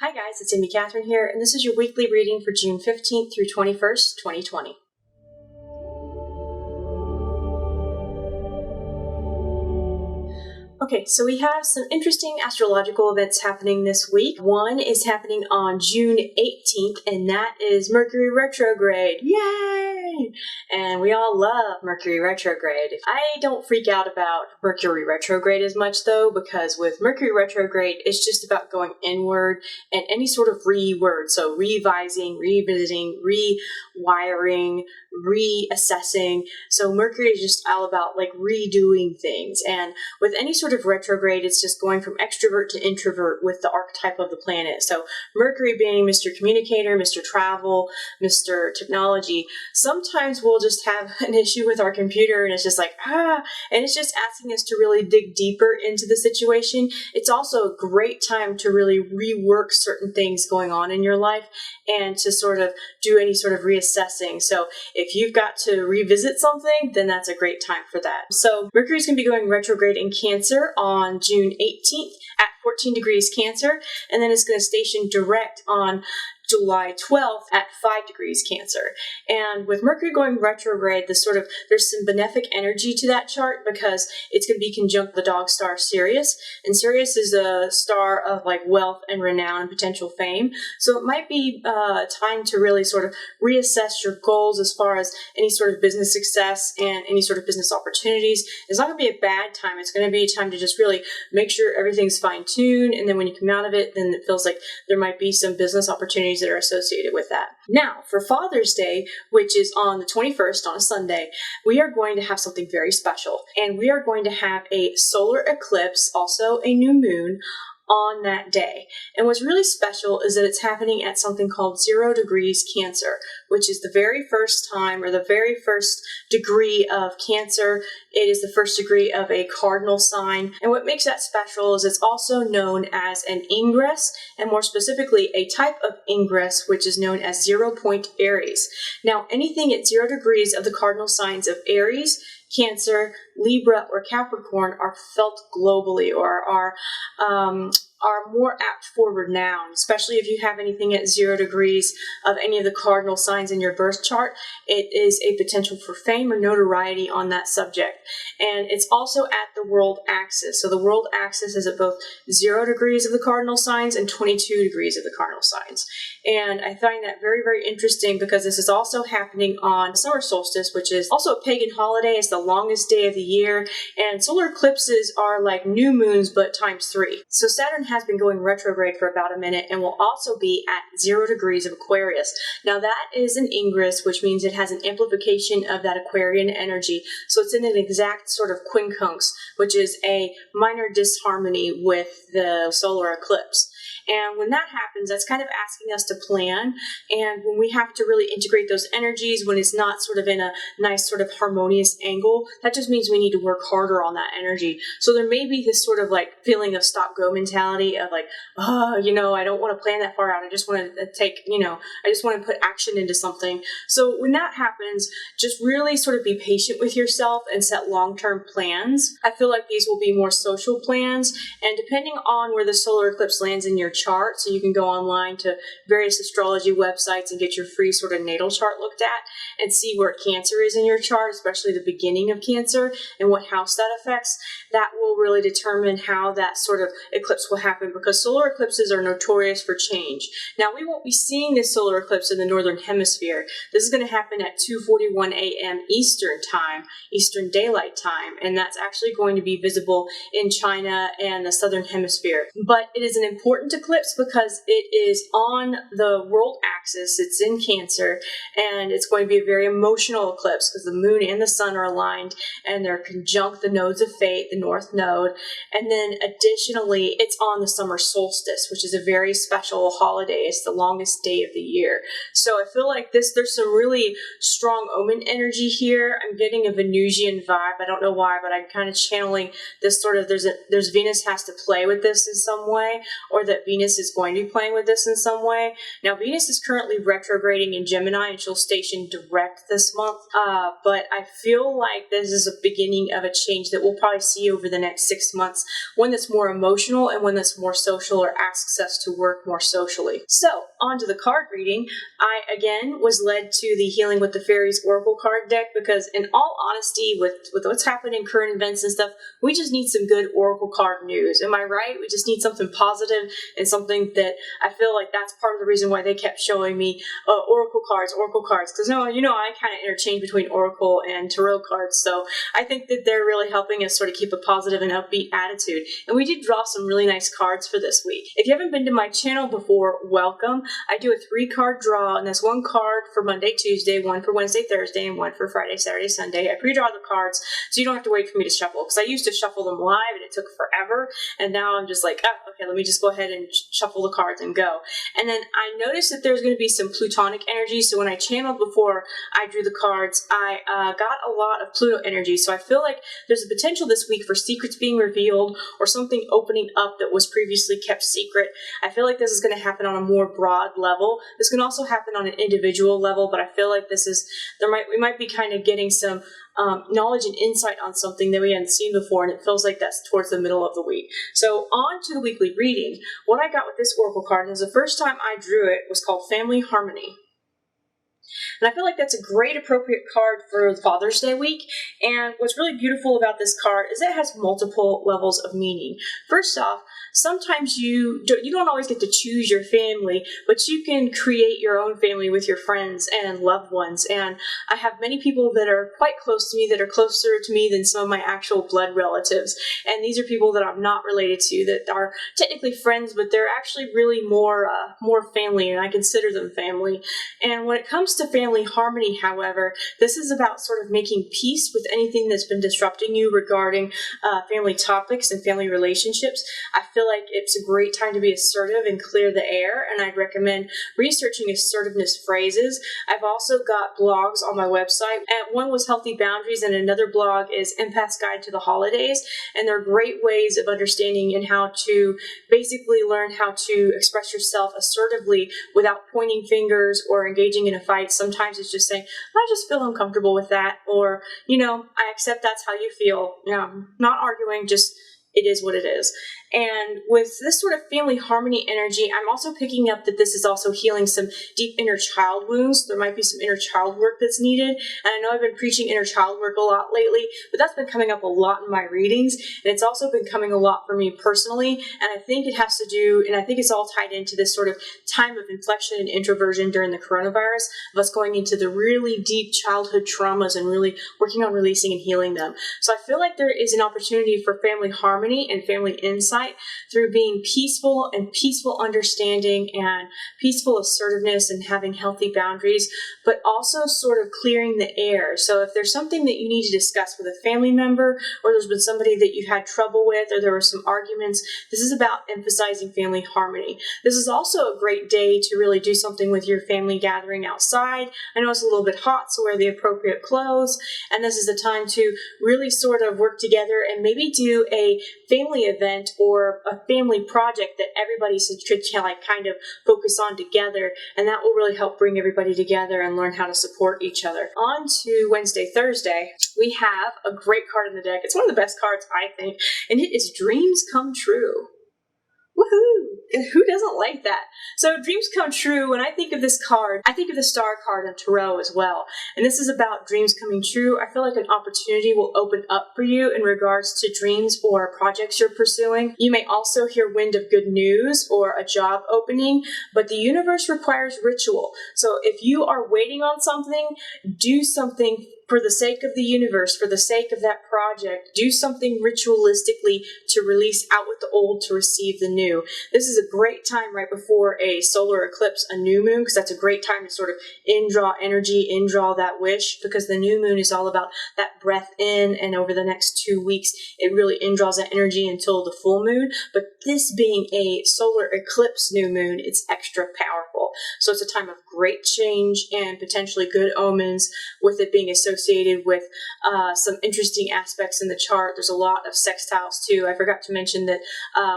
Hi guys, it's Amy Catherine here, and this is your weekly reading for June 15th through 21st, 2020. Okay, so we have some interesting astrological events happening this week. One is happening on June 18th, and that is Mercury retrograde. Yay! And we all love Mercury retrograde. I don't freak out about Mercury retrograde as much though, because with Mercury retrograde, it's just about going inward and any sort of re-word. So revising, revisiting, rewiring, reassessing. So Mercury is just all about like redoing things. And with any sort of retrograde, it's just going from extrovert to introvert with the archetype of the planet. So Mercury being Mr. Communicator, Mr. Travel, Mr. Technology. Sometimes we'll just have an issue with our computer and it's just like, and it's just asking us to really dig deeper into the situation. It's also a great time to really rework certain things going on in your life and to sort of do any sort of reassessing. So if you've got to revisit something, then that's a great time for that. So Mercury's going to be going retrograde in Cancer on June 18th at 14 degrees Cancer, and then it's going to station direct on July 12th at 5 degrees Cancer. And with Mercury going retrograde, there's some benefic energy to that chart because it's going to be conjunct the dog star Sirius. And Sirius is a star of like wealth and renown and potential fame. So it might be time to really sort of reassess your goals as far as any sort of business success and any sort of business opportunities. It's not going to be a bad time. It's going to be a time to just really make sure everything's fine-tuned. And then when you come out of it, then it feels like there might be some business opportunities that are associated with that. Now, for Father's Day, which is on the 21st, on a Sunday, we are going to have something very special. And we are going to have a solar eclipse, also a new moon, on that day. And what's really special is that it's happening at something called 0 degrees Cancer, which is the very first time or the very first degree of Cancer. It is the first degree of a cardinal sign. And what makes that special is it's also known as an ingress, and more specifically, a type of ingress, which is known as 0 point Aries. Now, anything at 0 degrees of the cardinal signs of Aries, Cancer, Libra, or Capricorn are felt globally or are more apt for renown, especially if you have anything at 0 degrees of any of the cardinal signs in your birth chart. It is a potential for fame or notoriety on that subject. And it's also at the world axis. So the world axis is at both 0 degrees of the cardinal signs and 22 degrees of the cardinal signs. And I find that very, very interesting because this is also happening on summer solstice, which is also a pagan holiday. It's the longest day of the year. And solar eclipses are like new moons, but times 3. So Saturn has been going retrograde for about a minute and will also be at 0 degrees of Aquarius. Now that is an ingress, which means it has an amplification of that Aquarian energy. So it's in an exact sort of quincunx, which is a minor disharmony with the solar eclipse. And when that happens, that's kind of asking us to plan. And when we have to really integrate those energies, when it's not sort of in a nice sort of harmonious angle, that just means we need to work harder on that energy. So there may be this sort of like feeling of stop-go mentality of like, I don't want to plan that far out. I just want to I just want to put action into something. So when that happens, just really sort of be patient with yourself and set long-term plans. I feel like these will be more social plans. And depending on where the solar eclipse lands in your chart, so you can go online to various astrology websites and get your free sort of natal chart looked at and see where Cancer is in your chart, especially the beginning of Cancer and what house that affects. That will really determine how that sort of eclipse will happen, because solar eclipses are notorious for change. Now, we won't be seeing this solar eclipse in the northern hemisphere. This is going to happen at 2:41 a.m. Eastern time, Eastern Daylight Time, and that's actually going to be visible in China and the southern hemisphere. But it is an important eclipse because it is on the world axis. It's in Cancer, and it's going to be a very emotional eclipse because the moon and the sun are aligned and they're conjunct the nodes of fate, the north node. And then additionally, it's on the summer solstice, which is a very special holiday. It's the longest day of the year. So I feel like there's some really strong omen energy here. I'm getting a Venusian vibe. I don't know why, but I'm kind of channeling this sort of, there's Venus has to play with this in some way, or that Venus Venus is going to be playing with this in some way. Now, Venus is currently retrograding in Gemini, and she'll station direct this month. But I feel like this is a beginning of a change that we'll probably see over the next 6 months, one that's more emotional and one that's more social or asks us to work more socially. So, on to the card reading. I, again, was led to the Healing with the Fairies Oracle card deck because, in all honesty, with what's happening in current events and stuff, we just need some good Oracle card news. Am I right? We just need something positive and something that I feel like that's part of the reason why they kept showing me Oracle cards. Because, I kind of interchange between Oracle and Tarot cards. So I think that they're really helping us sort of keep a positive and upbeat attitude. And we did draw some really nice cards for this week. If you haven't been to my channel before, welcome. I do a 3-card draw, and that's 1 card for Monday, Tuesday, 1 for Wednesday, Thursday, and 1 for Friday, Saturday, Sunday. I pre-draw the cards, so you don't have to wait for me to shuffle, because I used to shuffle them live, and it took forever, and now I'm just like, okay, let me just go ahead and shuffle the cards and go. And then I noticed that there's going to be some Plutonic energy, so when I channeled before I drew the cards, I got a lot of Pluto energy, so I feel like there's a potential this week for secrets being revealed or something opening up that was previously kept secret. I feel like this is going to happen on a more broad level. This can also happen on an individual level, but I feel like we might be kind of getting some knowledge and insight on something that we hadn't seen before, and it feels like that's towards the middle of the week. So on to the weekly reading. What I got with this Oracle card, and it was the first time I drew it, was called Family Harmony. And I feel like that's a great appropriate card for Father's Day week. And what's really beautiful about this card is it has multiple levels of meaning. First off, sometimes you don't always get to choose your family, but you can create your own family with your friends and loved ones. And I have many people that are quite close to me, that are closer to me than some of my actual blood relatives. And these are people that I'm not related to, that are technically friends, but they're actually really more family, and I consider them family. And when it comes to family harmony, however, this is about sort of making peace with anything that's been disrupting you regarding family topics and family relationships. I feel like it's a great time to be assertive and clear the air, and I'd recommend researching assertiveness phrases. I've also got blogs on my website, and one was Healthy Boundaries, and another blog is Empath's Guide to the Holidays, and they're great ways of understanding and how to basically learn how to express yourself assertively without pointing fingers or engaging in a fight. Sometimes it's just saying, I just feel uncomfortable with that, or, I accept that's how you feel. Not arguing, just it is what it is. And with this sort of family harmony energy, I'm also picking up that this is also healing some deep inner child wounds. There might be some inner child work that's needed. And I know I've been preaching inner child work a lot lately, but that's been coming up a lot in my readings. And it's also been coming a lot for me personally. And I think it has to do, and I think it's all tied into this sort of time of inflection and introversion during the coronavirus, of us going into the really deep childhood traumas and really working on releasing and healing them. So I feel like there is an opportunity for family harmony and family insight through being peaceful and peaceful understanding and peaceful assertiveness and having healthy boundaries, but also sort of clearing the air. So if there's something that you need to discuss with a family member, or there's been somebody that you've had trouble with, or there were some arguments, this is about emphasizing family harmony. This is also a great day to really do something with your family gathering outside. I know it's a little bit hot, so wear the appropriate clothes. And this is the time to really sort of work together and maybe do a family event or a family project that everybody should kind of focus on together, and that will really help bring everybody together and learn how to support each other. On to Wednesday, Thursday, we have a great card in the deck. It's one of the best cards, I think, and it is Dreams Come True. Woohoo! And who doesn't like that? So dreams come true. When I think of this card, I think of the Star card of Tarot as well. And this is about dreams coming true. I feel like an opportunity will open up for you in regards to dreams or projects you're pursuing. You may also hear wind of good news or a job opening, but the universe requires ritual. So if you are waiting on something, do something for the sake of the universe, for the sake of that project. Do something ritualistically to release out with the old to receive the new. This is a great time right before a solar eclipse, a new moon, because that's a great time to sort of indraw energy, indraw that wish, because the new moon is all about that breath in, and over the next 2 weeks, it really indraws that energy until the full moon. But this being a solar eclipse new moon, it's extra powerful. So it's a time of great change and potentially good omens, with it being associated associated with some interesting aspects in the chart. There's a lot of sextiles too. I forgot to mention that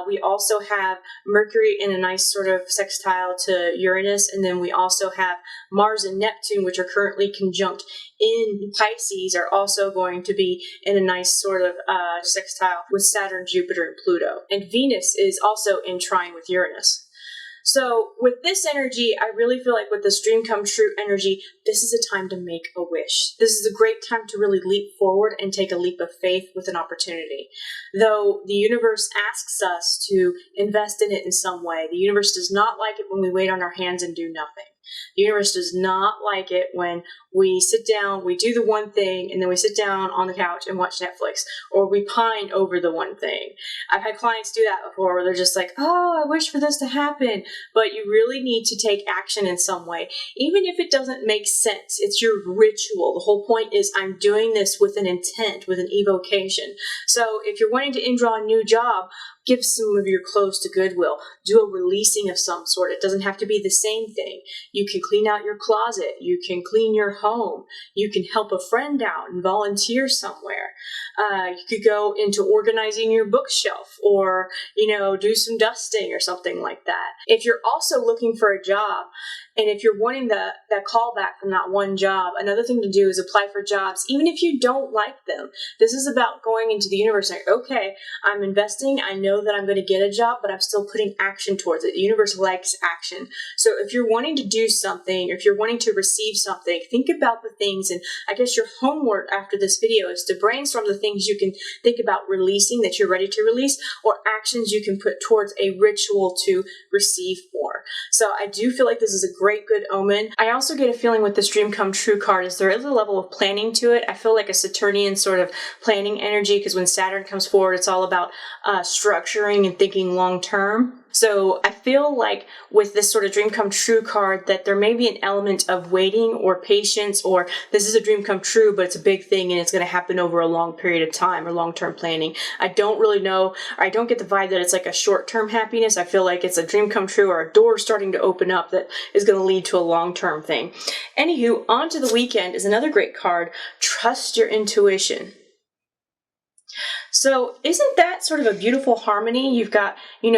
we also have Mercury in a nice sort of sextile to Uranus, and then we also have Mars and Neptune, which are currently conjunct in Pisces, are also going to be in a nice sort of sextile with Saturn, Jupiter, and Pluto. And Venus is also in trine with Uranus. So with this energy, I really feel like with this dream come true energy, this is a time to make a wish. This is a great time to really leap forward and take a leap of faith with an opportunity. Though the universe asks us to invest in it in some way, the universe does not like it when we wait on our hands and do nothing. The universe does not like it when we sit down, we do the one thing, and then we sit down on the couch and watch Netflix, or we pine over the one thing. I've had clients do that before where they're just like, oh, I wish for this to happen, but you really need to take action in some way. Even if it doesn't make sense, it's your ritual. The whole point is I'm doing this with an intent, with an evocation. So if you're wanting to draw a new job, give some of your clothes to Goodwill. Do a releasing of some sort. It doesn't have to be the same thing. You can clean out your closet. You can clean your home. You can help a friend out and volunteer somewhere. You could go into organizing your bookshelf or, do some dusting or something like that. If you're also looking for a job, and if you're wanting that call back from that one job, another thing to do is apply for jobs, even if you don't like them. This is about going into the universe and saying, okay, I'm investing. I know that I'm going to get a job, but I'm still putting action towards it. The universe likes action. So if you're wanting to do something, or if you're wanting to receive something, think about the things. And I guess your homework after this video is to brainstorm the things you can think about releasing that you're ready to release, or actions you can put towards a ritual to receive more. So I do feel like this is a great, good omen. I also get a feeling with this dream come true card is there is a level of planning to it. I feel like a Saturnian sort of planning energy, because when Saturn comes forward, it's all about structuring and thinking long term. So I feel like with this sort of dream come true card that there may be an element of waiting or patience, or this is a dream come true, but it's a big thing and it's going to happen over a long period of time, or long-term planning. I don't really know, or I don't get the vibe that it's like a short-term happiness. I feel like it's a dream come true or a door starting to open up that is going to lead to a long-term thing. Anywho, on to the weekend is another great card. Trust your intuition. So isn't that sort of a beautiful harmony? You've got,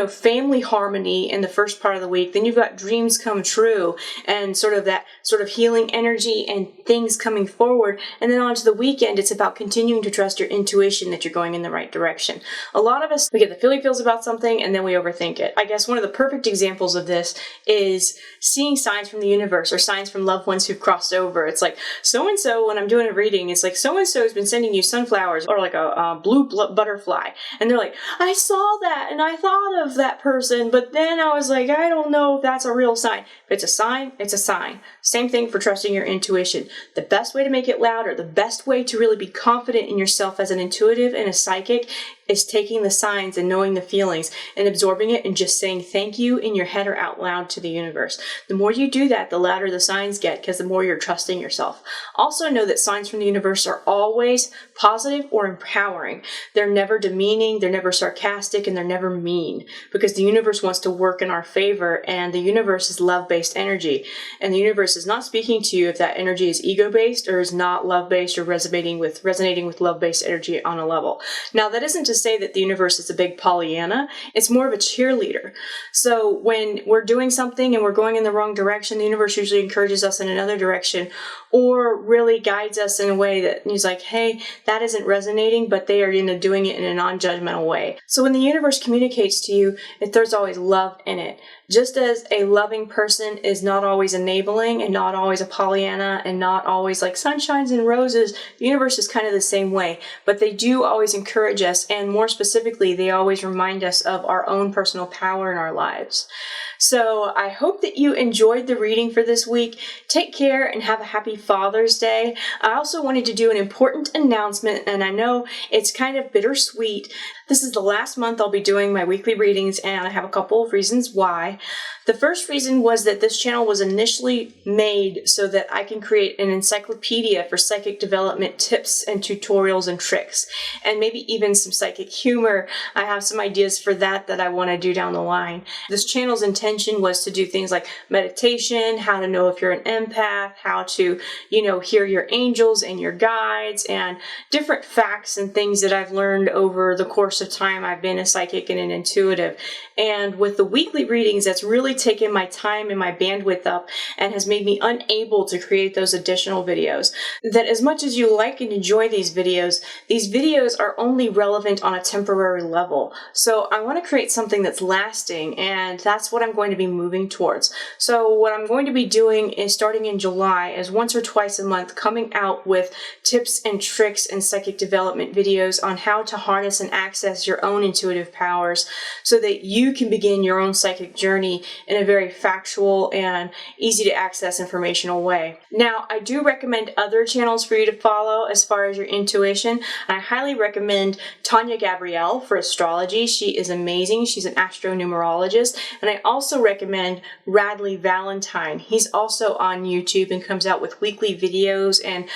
family harmony in the first part of the week. Then you've got dreams come true and sort of that sort of healing energy and things coming forward. And then on to the weekend, it's about continuing to trust your intuition that you're going in the right direction. A lot of us, we get the feels about something and then we overthink it. I guess one of the perfect examples of this is seeing signs from the universe or signs from loved ones who've crossed over. It's like, so-and-so, when I'm doing a reading, it's like, so-and-so has been sending you sunflowers or like a blue butterfly, and they're like, I saw that and I thought of that person, but then I was like, I don't know if that's a real sign. If it's a sign, it's a sign. Same thing for trusting your intuition. The best way to make it louder, the best way to really be confident in yourself as an intuitive and a psychic is taking the signs and knowing the feelings and absorbing it and just saying thank you in your head or out loud to the universe. The more you do that, the louder the signs get, because the more you're trusting yourself. Also know that signs from the universe are always positive or empowering. They're never demeaning, they're never sarcastic, and they're never mean, because the universe wants to work in our favor, and the universe is love-based energy. And the universe is not speaking to you if that energy is ego-based or is not love-based or resonating with love-based energy on a level. Now, that isn't to say that the universe is a big Pollyanna. It's more of a cheerleader. So when we're doing something and we're going in the wrong direction, the universe usually encourages us in another direction, or really guides us in a way that he's like, hey, that isn't resonating, but they are doing it in a non-judgmental way. So when the universe communicates to you, there's always love in it. Just as a loving person is not always enabling and not always a Pollyanna and not always like sunshines and roses, the universe is kind of the same way. But they do always encourage us, and more specifically, they always remind us of our own personal power in our lives. So I hope that you enjoyed the reading for this week. Take care and have a happy Father's Day. I also wanted to do an important announcement, and I know it's kind of bittersweet. This is the last month I'll be doing my weekly readings, and I have a couple of reasons why. The first reason was that this channel was initially made so that I can create an encyclopedia for psychic development tips and tutorials and tricks, and maybe even some psychic humor. I have some ideas for that I want to do down the line. This channel's intended intention was to do things like meditation, how to know if you're an empath, how to, hear your angels and your guides, and different facts and things that I've learned over the course of time I've been a psychic and an intuitive. And with the weekly readings, that's really taken my time and my bandwidth up and has made me unable to create those additional videos. That as much as you like and enjoy these videos are only relevant on a temporary level. So I want to create something that's lasting, and that's what I'm going to be moving towards. So what I'm going to be doing is, starting in July, is once or twice a month coming out with tips and tricks and psychic development videos on how to harness and access your own intuitive powers so that you can begin your own psychic journey in a very factual and easy to access informational way. Now, I do recommend other channels for you to follow as far as your intuition. I highly recommend Tanya Gabrielle for astrology. She is amazing. She's an astronumerologist. And I also recommend Radley Valentine. He's also on YouTube and comes out with weekly videos and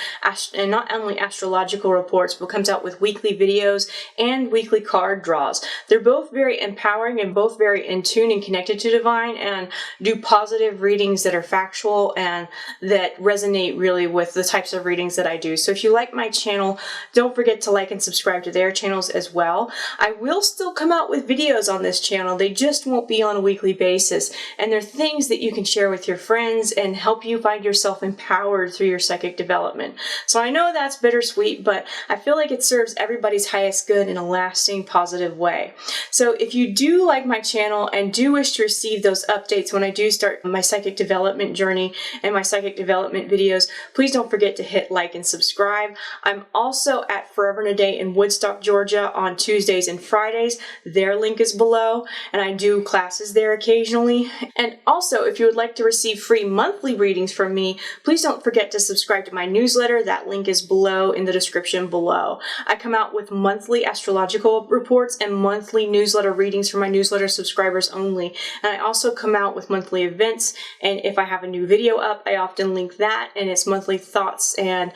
not only astrological reports, but comes out with weekly videos and weekly card draws. They're both very empowering and both very in tune and connected to divine, and do positive readings that are factual and that resonate really with the types of readings that I do. So if you like my channel, don't forget to like and subscribe to their channels as well. I will still come out with videos on this channel. They just won't be on a weekly basis. And they're things that you can share with your friends and help you find yourself empowered through your psychic development. So I know that's bittersweet, but I feel like it serves everybody's highest good in a lasting, positive way. So if you do like my channel and do wish to receive those updates when I do start my psychic development journey and my psychic development videos, please don't forget to hit like and subscribe. I'm also at Forever and a Day in Woodstock, Georgia on Tuesdays and Fridays. Their link is below, and I do classes there occasionally. And also, if you would like to receive free monthly readings from me, please don't forget to subscribe to my newsletter. That link is below in the description below. I come out with monthly astrological reports and monthly newsletter readings for my newsletter subscribers only. And I also come out with monthly events, and if I have a new video up, I often link that, and it's monthly thoughts and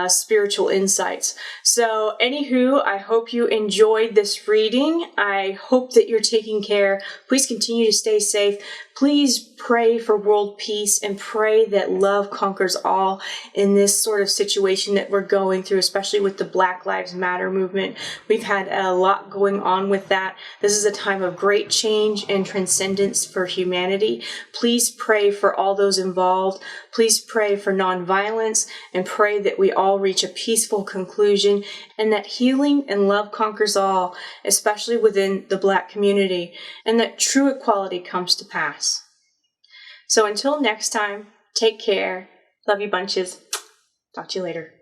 spiritual insights. So anywho, I hope you enjoyed this reading. I hope that you're taking care. Please continue to stay safe. Please pray for world peace and pray that love conquers all in this sort of situation that we're going through, especially with the Black Lives Matter movement. We've had a lot going on with that. This is a time of great change and transcendence for humanity. Please pray for all those involved. Please pray for nonviolence and pray that we all reach a peaceful conclusion and that healing and love conquers all, especially within the Black community, and that true equality comes to pass. So until next time, take care. Love you bunches. Talk to you later.